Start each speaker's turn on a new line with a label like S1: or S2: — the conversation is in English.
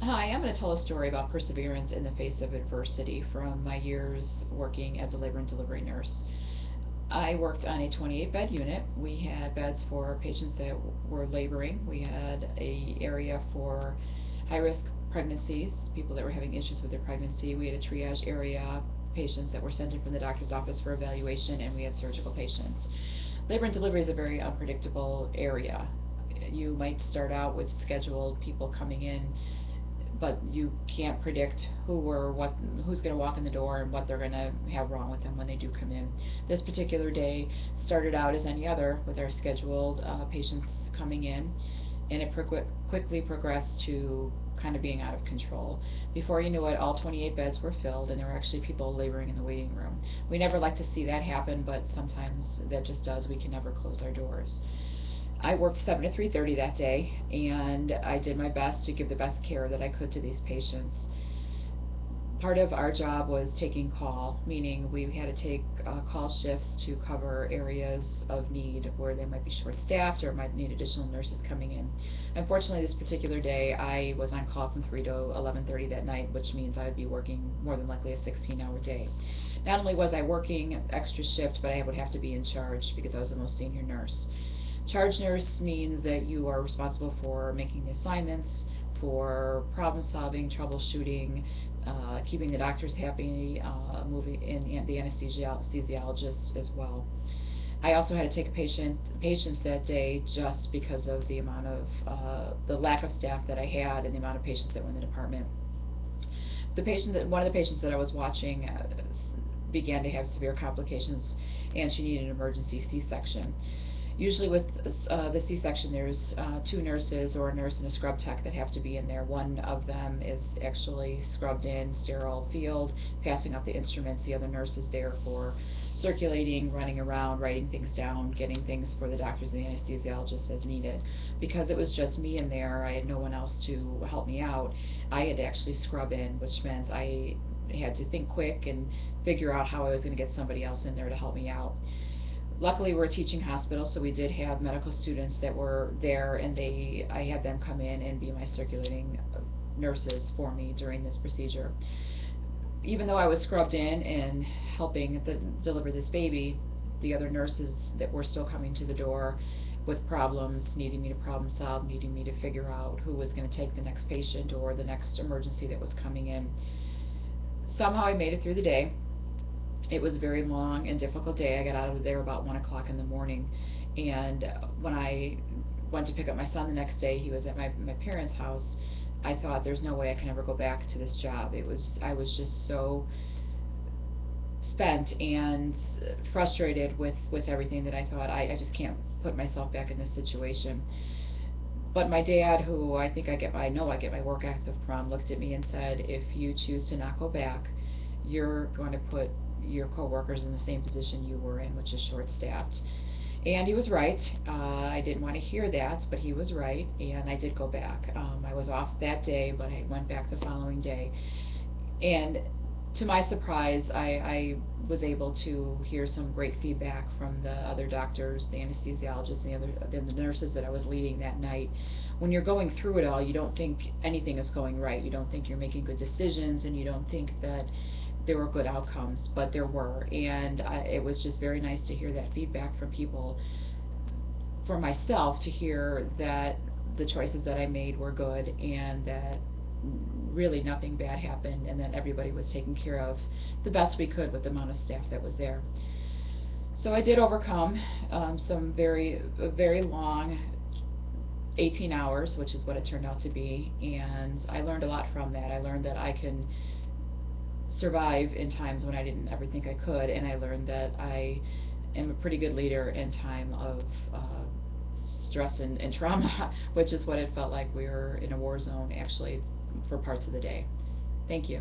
S1: Hi, I'm going to tell a story about perseverance in the face of adversity from my years working as a labor and delivery nurse. I worked on a 28-bed unit. We had beds for patients that were laboring. We had a area for high-risk pregnancies, people that were having issues with their pregnancy. We had a triage area, patients that were sent in from the doctor's office for evaluation, and we had surgical patients. Labor and delivery is a very unpredictable area. You might start out with scheduled people coming in, but you can't predict who's going to walk in the door and what they're going to have wrong with them when they do come in. This particular day started out as any other with our scheduled patients coming in, and it quickly progressed to kind of being out of control. Before you knew it, all 28 beds were filled, and there were actually people laboring in the waiting room. We never like to see that happen, but sometimes that just does. We can never close our doors. I worked 7 to 3:30 that day, and I did my best to give the best care that I could to these patients. Part of our job was taking call, meaning we had to take call shifts to cover areas of need where they might be short-staffed or might need additional nurses coming in. Unfortunately, this particular day, I was on call from 3 to 11:30 that night, which means I'd be working more than likely a 16-hour day. Not only was I working extra shift, but I would have to be in charge because I was the most senior nurse. Charge nurse means that you are responsible for making the assignments, for problem solving, troubleshooting, keeping the doctors happy, moving in the anesthesiologist as well. I also had to take patients that day just because of the amount of the lack of staff that I had and the amount of patients that were in the department. One of the patients that I was watching began to have severe complications, and she needed an emergency C-section. Usually with the C-section, there's 2 nurses or a nurse and a scrub tech that have to be in there. One of them is actually scrubbed in, sterile field, passing up the instruments. The other nurse is there for circulating, running around, writing things down, getting things for the doctors and the anesthesiologists as needed. Because it was just me in there, I had no one else to help me out. I had to actually scrub in, which meant I had to think quick and figure out how I was going to get somebody else in there to help me out. Luckily, we're a teaching hospital, so we did have medical students that were there, and I had them come in and be my circulating nurses for me during this procedure. Even though I was scrubbed in and helping deliver this baby, the other nurses that were still coming to the door with problems, needing me to problem solve, needing me to figure out who was going to take the next patient or the next emergency that was coming in. Somehow I made it through the day. It was a very long and difficult day. I got out of there about 1 o'clock in the morning, and when I went to pick up my son the next day, he was at my parents' house. I thought, there's no way I can ever go back to this job. I was just so spent and frustrated with everything that I thought, I just can't put myself back in this situation. But my dad, who I know I get my work ethic from, looked at me and said, if you choose to not go back, you're going to put your coworkers in the same position you were in, which is short-staffed. And he was right. I didn't want to hear that, but he was right, and I did go back. I was off that day, but I went back the following day. And to my surprise, I was able to hear some great feedback from the other doctors, the anesthesiologists, and the nurses that I was leading that night. When you're going through it all, you don't think anything is going right. You don't think you're making good decisions, and you don't think that there were good outcomes, but there were. And it was just very nice to hear that feedback from people, for myself to hear that the choices that I made were good, and that really nothing bad happened, and that everybody was taken care of the best we could with the amount of staff that was there. So I did overcome some very long 18 hours, which is what it turned out to be, and I learned a lot from that. I learned that I can survive in times when I didn't ever think I could, and I learned that I am a pretty good leader in time of stress and trauma, which is what it felt like. We were in a war zone actually for parts of the day. Thank you.